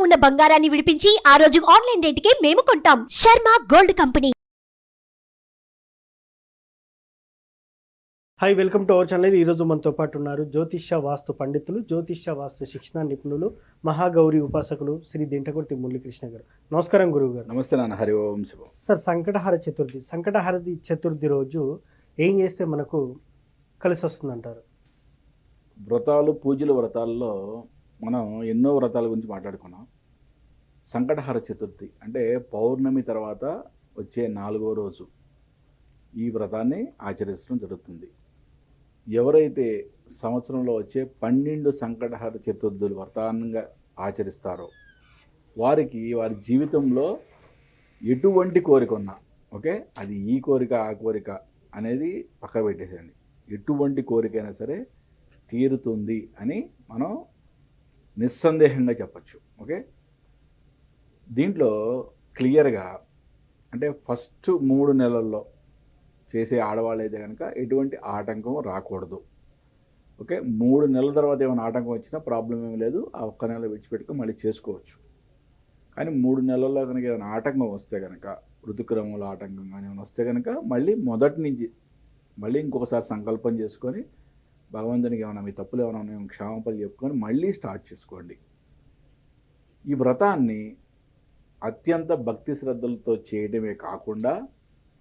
ఉన్న బంగారాన్ని విడిపించి ఆ రోజు ఆన్లైన్ రేటుకే మేము కొంటాం. Sharma gold company. Hi, welcome to our channel. ఈరోజు మనతో పాటు ఉన్నారు జ్యోతిష్య వాస్తు పండితులు, జ్యోతిష్య వాస్తు శిక్షణ నిపుణులు, మహాగౌరి ఉపాసకులు శ్రీ దింటకుర్తి మురళీకృష్ణ గారు. నమస్కారం గురువు గారు. నమస్తే నాన్న. హరి ఓం శుభం. సార్, సంకటహార చతుర్థి రోజు ఏం చేస్తే మనకు కలిసి వస్తుంది అంటారు? వ్రతాలు, పూజలు, వ్రతాల్లో మనం ఎన్నో వ్రతాల గురించి మాట్లాడుకున్నాం. సంకటహార చతుర్థి అంటే పౌర్ణమి తర్వాత వచ్చే 4వ రోజు ఈ వ్రతాన్ని ఆచరించడం జరుగుతుంది. ఎవరైతే సంవత్సరంలో వచ్చే 12 సంకటహార చతుర్థులు వ్రతాన్నిగా ఆచరిస్తారో వారికి వారి జీవితంలో ఎటువంటి కోరిక ఉన్నా, ఓకే, అది ఈ కోరిక ఆ కోరిక అనేది పక్క పెట్టేసేయండి, ఎటువంటి కోరికైనా సరే తీరుతుంది అని మనం నిస్సందేహంగా చెప్పచ్చు. ఓకే, దీంట్లో క్లియర్గా అంటే ఫస్ట్ 3 నెలల్లో చేసే ఆడవాళ్ళు అయితే కనుక ఎటువంటి ఆటంకం రాకూడదు. ఓకే, 3 నెలల తర్వాత ఏమైనా ఆటంకం వచ్చినా ప్రాబ్లం ఏమి లేదు, ఆ ఒక్క నెల విడిచిపెట్టుకుని మళ్ళీ చేసుకోవచ్చు. కానీ 3 నెలల్లో కనుక ఏమైనా ఆటంకం వస్తే కనుక, ఋతుక్రమంలో ఆటంకం కానీ ఏమైనా వస్తే కనుక మళ్ళీ మొదటి నుంచి మళ్ళీ ఇంకొకసారి సంకల్పం చేసుకొని భగవంతునికి ఏమైనా మీ తప్పులు ఏమైనా మేము క్షమాపణలు చెప్పుకొని మళ్ళీ స్టార్ట్ చేసుకోండి. ఈ వ్రతాన్ని అత్యంత భక్తి శ్రద్ధలతో చేయడమే కాకుండా,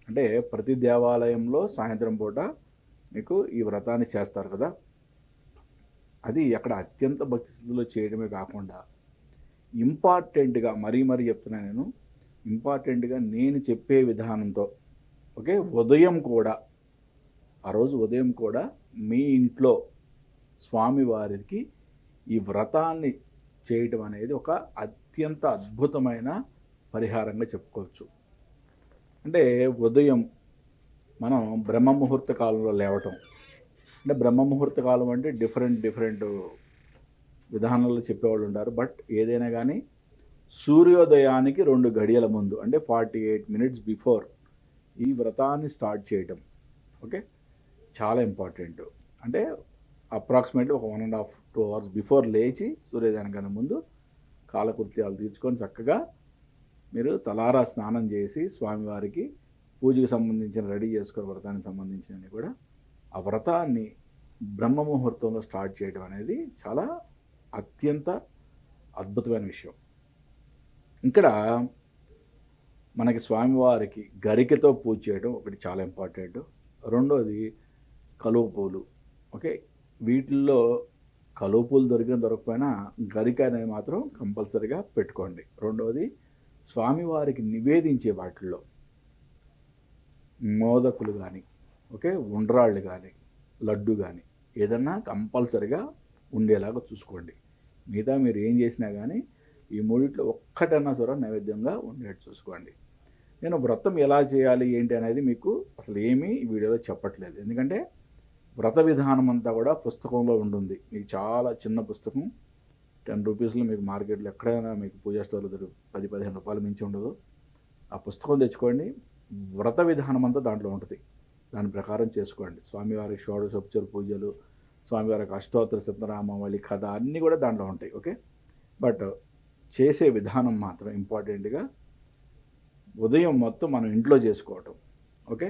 అంటే ప్రతి దేవాలయంలో సాయంత్రం పూట మీకు ఈ వ్రతాన్ని చేస్తారు కదా, అది అక్కడ అత్యంత భక్తి శ్రద్ధలో చేయడమే కాకుండా ఇంపార్టెంట్గా మరీ చెప్తున్నా నేను, ఇంపార్టెంట్గా నేను చెప్పే విధానంతో, ఓకే, ఆ రోజు ఉదయం కూడా మీ ఇంట్లో స్వామివారికి ఈ వ్రతాన్ని చేయటం అనేది ఒక అత్యంత అద్భుతమైన పరిహారంగా చెప్పుకోవచ్చు. అంటే ఉదయం మనం బ్రహ్మ ముహూర్త కాలంలో లేవటం, అంటే బ్రహ్మ ముహూర్త కాలం అంటే డిఫరెంట్ విధానాల్లో చెప్పేవాళ్ళు ఉంటారు. బట్ ఏదైనా కానీ సూర్యోదయానికి 2 గడియల ముందు, అంటే 48 minutes బిఫోర్ ఈ వ్రతాన్ని స్టార్ట్ చేయటం, ఓకే, చాలా ఇంపార్టెంట్. అంటే అప్రాక్సిమేట్లీ ఒక 1.5-2 hours బిఫోర్ లేచి సూర్యోదయానికన్నా ముందు కాలకృత్యాలు తీర్చుకొని చక్కగా మీరు తలారా స్నానం చేసి స్వామివారికి పూజకు సంబంధించిన రెడీ చేసుకునే వ్రతానికి సంబంధించినవి కూడా ఆ వ్రతాన్ని బ్రహ్మ ముహూర్తంలో స్టార్ట్ చేయడం అనేది చాలా అత్యంత అద్భుతమైన విషయం. ఇక్కడ మనకి స్వామివారికి గరికతో పూజ చేయడం ఒకటి చాలా ఇంపార్టెంట్. రెండోది కలువ పూలు. ఓకే, వీటిల్లో కలువ పూలు దొరకపోయినా గరిక అనేది మాత్రం కంపల్సరీగా పెట్టుకోండి. రెండోది స్వామివారికి నివేదించే వాటిల్లో మోదకులు కానీ, ఓకే, ఉండ్రాళ్ళు కానీ, లడ్డు కానీ ఏదన్నా కంపల్సరీగా ఉండేలాగా చూసుకోండి. మిగతా మీరు ఏం చేసినా కానీ ఈ మూడిట్లో ఒక్కటన్నా సరే నైవేద్యంగా ఉండేట్టు చూసుకోండి. నేను వ్రతం ఎలా చేయాలి ఏంటి అనేది మీకు అసలు ఏమీ ఈ వీడియోలో చెప్పట్లేదు, ఎందుకంటే వ్రత విధానం అంతా కూడా పుస్తకంలో ఉంటుంది. మీకు చాలా చిన్న పుస్తకం, 10 రూపీస్లో మీకు మార్కెట్లో ఎక్కడైనా మీకు పూజా స్టోర్లో 10-15 రూపాయలు మించి ఉండదు. ఆ పుస్తకం తెచ్చుకోండి, వ్రత విధానం అంతా దాంట్లో ఉంటుంది, దాని ప్రకారం చేసుకోండి. స్వామివారికి షోడశోపచార పూజలు, స్వామివారికి అష్టోత్తర సత్యనామావళి కథ అన్నీ కూడా దాంట్లో ఉంటాయి. ఓకే, బట్ చేసే విధానం మాత్రం ఇంపార్టెంట్గా ఉదయం మొత్తం మనం ఇంట్లో చేసుకోవటం. ఓకే,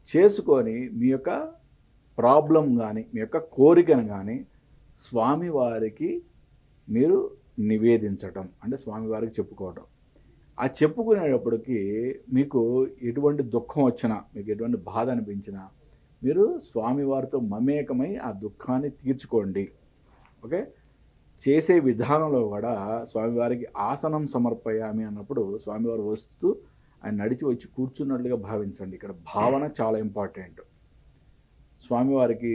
చేసుకొని మీ యొక్క ప్రాబ్లం కానీ మీ యొక్క కోరికను కానీ స్వామివారికి మీరు నివేదించటం, అంటే స్వామివారికి చెప్పుకోవటం. ఆ చెప్పుకునేటప్పటికి మీకు ఎటువంటి దుఃఖం వచ్చినా, మీకు ఎటువంటి బాధ అనిపించినా మీరు స్వామివారితో మమేకమై ఆ దుఃఖాన్ని తీర్చుకోండి. ఓకే, చేసే విధానంలో కూడా స్వామివారికి ఆసనం సమర్పయామి అన్నప్పుడు స్వామివారు వస్తూ ఆయన నడిచి వచ్చి కూర్చున్నట్లుగా భావించండి. ఇక్కడ భావన చాలా ఇంపార్టెంట్. స్వామివారికి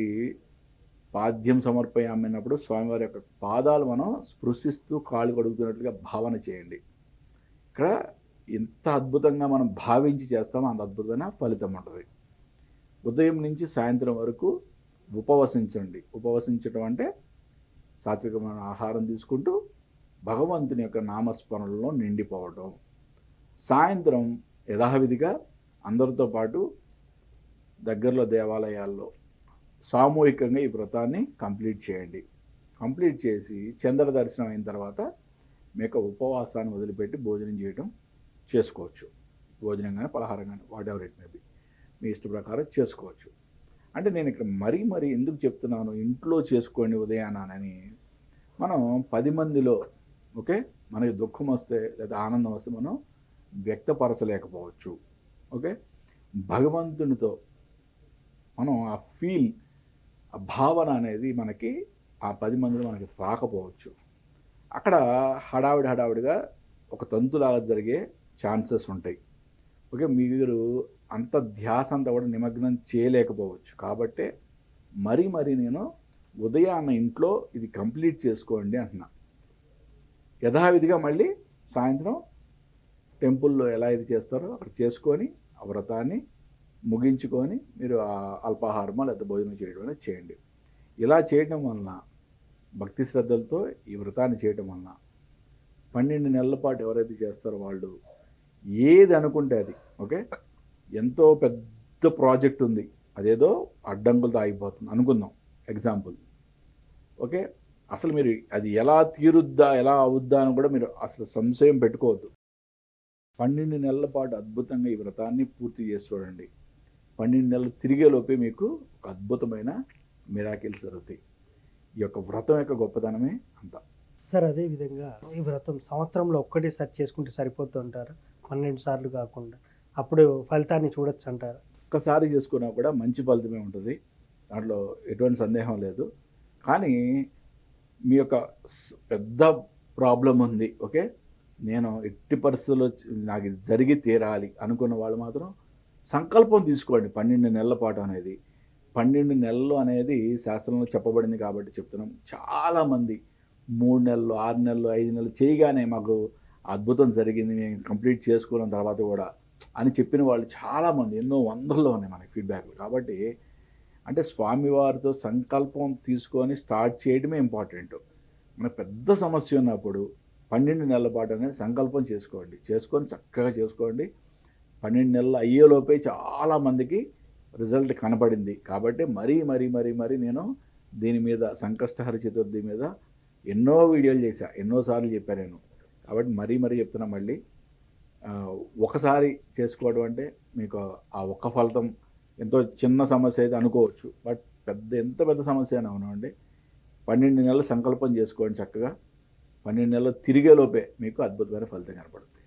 పాద్యం సమర్పయామి అన్నప్పుడు స్వామివారి యొక్క పాదాలు మనం స్పృశిస్తూ కాళ్ళు కడుగుతున్నట్లుగా భావన చేయండి. ఇక్కడ ఎంత అద్భుతంగా మనం భావించి చేస్తామో అంత అద్భుతమైన ఫలితం ఉంటుంది. ఉదయం నుంచి సాయంత్రం వరకు ఉపవసించండి. ఉపవసించడం అంటే సాత్వికమైన ఆహారం తీసుకుంటూ భగవంతుని యొక్క నామస్మరణలో నిండిపోవడం. సాయంత్రం యథావిధిగా అందరితో పాటు దగ్గరలో దేవాలయాల్లో సామూహికంగా ఈ వ్రతాన్ని కంప్లీట్ చేయండి. కంప్లీట్ చేసి చంద్ర దర్శనం అయిన తర్వాత మీ యొక్క ఉపవాసాన్ని వదిలిపెట్టి భోజనం చేయడం చేసుకోవచ్చు. భోజనం కానీ పలహారం కానీ whatever it may be మీ ఇష్ట ప్రకారం చేసుకోవచ్చు. అంటే నేను ఇక్కడ మరీ ఎందుకు చెప్తున్నాను ఇంట్లో చేసుకోండి ఉదయానని, మనం 10 మందిలో ఓకే మనకి దుఃఖం వస్తే లేదా ఆనందం వస్తే మనం వ్యక్తపరచలేకపోవచ్చు. ఓకే భగవంతునితో మనం ఆ ఫీల్ ఆ భావన అనేది మనకి ఆ 10 మందిలో మనకి రాకపోవచ్చు. అక్కడ హడావిడిగా ఒక తంతులాగా జరిగే ఛాన్సెస్ ఉంటాయి. ఓకే మీరు అంత ధ్యాస అంతా కూడా నిమగ్నం చేయలేకపోవచ్చు. కాబట్టే మరీ నేను ఉదయాన్న ఇంట్లో ఇది కంప్లీట్ చేసుకోండి అంటున్నా. యథావిధిగా మళ్ళీ సాయంత్రం టెంపుల్లో ఎలా ఇది చేస్తారో అక్కడ చేసుకొని ఆ వ్రతాన్ని ముగించుకొని మీరు ఆ అల్పాహారమో లేదా భోజనం చేయడం అనేది చేయండి. ఇలా చేయడం వలన భక్తి శ్రద్ధలతో ఈ వ్రతాన్ని చేయడం వలన 12 నెలల పాటు ఎవరైతే చేస్తారో వాళ్ళు ఏది అనుకుంటే అది ఓకే ఎంతో పెద్ద ప్రాజెక్ట్ ఉంది, అదేదో అడ్డంకులతో ఆగిపోతుంది అనుకుందాం ఎగ్జాంపుల్. ఓకే అసలు మీరు అది ఎలా తీరుద్దా ఎలా అవుద్దా అని కూడా మీరు అసలు సంశయం పెట్టుకోవద్దు. 12 నెలల పాటు అద్భుతంగా ఈ వ్రతాన్ని పూర్తి చేసి చూడండి. 12 నెలలు తిరిగేలోపే మీకు ఒక అద్భుతమైన మిరాకిల్స్ జరుగుతాయి. ఈ యొక్క వ్రతం యొక్క గొప్పతనమే అంత. సార్ అదేవిధంగా ఈ వ్రతం సంవత్సరంలో ఒక్కటేసారి చేసుకుంటే సరిపోతుంది అంటారా? 12 సార్లు కాకుండా అప్పుడు ఫలితాన్ని చూడొచ్చు అంటారా? ఒక్కసారి చేసుకున్నా కూడా మంచి ఫలితమే ఉంటుంది, దాంట్లో ఎటువంటి సందేహం లేదు. కానీ మీ యొక్క పెద్ద ప్రాబ్లం ఉంది, ఓకే నేను ఎట్టి పరిస్థితుల్లో నాకు ఇది జరిగి తీరాలి అనుకున్న వాళ్ళు మాత్రం సంకల్పం తీసుకోండి. 12 నెలల పాటు అనేది 12 నెలలు అనేది శాస్త్రంలో చెప్పబడింది కాబట్టి చెప్తున్నాం. చాలామంది 3 నెలలు 6 నెలలు 5 నెలలు చేయగానే మాకు అద్భుతం జరిగింది నేను కంప్లీట్ చేసుకున్న తర్వాత కూడా అని చెప్పిన వాళ్ళు చాలామంది ఎన్నో వందల్లో ఉన్నాయి మనకి ఫీడ్బ్యాక్లు. కాబట్టి అంటే స్వామివారితో సంకల్పం తీసుకొని స్టార్ట్ చేయడమే ఇంపార్టెంట్. మనకు పెద్ద సమస్య ఉన్నప్పుడు 12 నెలల పాటు అనేది సంకల్పం చేసుకొని చక్కగా చేసుకోండి. 12 నెలలు అయ్యేలోపే చాలామందికి రిజల్ట్ కనపడింది. కాబట్టి మరీ నేను దీని మీద సంకష్టహర చతుర్థి మీద ఎన్నో వీడియోలు చేశా, ఎన్నోసార్లు చెప్పాను నేను. కాబట్టి మరీ చెప్తున్నా మళ్ళీ, ఒకసారి చేసుకోవడం అంటే మీకు ఆ ఒక్క ఫలితం ఎంతో చిన్న సమస్య అయితే అనుకోవచ్చు, బట్ ఎంత పెద్ద సమస్య అయినా అవునండి 12 నెలలు సంకల్పం చేసుకోండి చక్కగా. 12 నెలలు తిరిగేలోపే మీకు అద్భుతమైన ఫలితం కనపడుతుంది.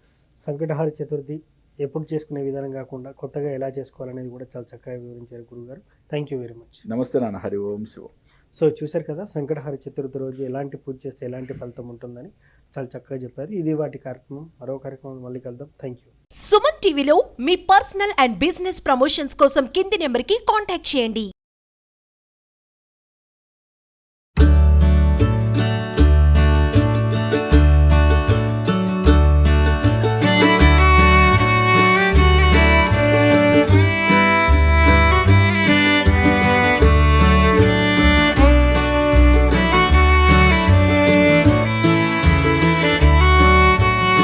సంకటహార చతుర్థి ఎప్పుడు చేసుకునే విధానం కాకుండా కొత్తగా ఎలా చేసుకోవాలనేది కూడా చాలా చక్కగా వివరించారు గురుగారు. Thank you very much. నమస్తే నాన్న. హరి ఓం శివం. సో చూశారు కదా, సంకటహార చతుర్థి రోజు ఎలాంటి పూజ చేస్తే ఎలాంటి ఫలితం ఉంటుందని చాలా చక్కగా చెప్పారు. ఇది వాటి కార్యక్రమం. మరో కార్యక్రమం మళ్ళీ కలుద్దాం. Thank you. సుమన్ టీవీలో మీ పర్సనల్ అండ్ బిజినెస్ ప్రమోషన్స్ కోసం కింది నెంబర్కి కాంటాక్ట్ చేయండి.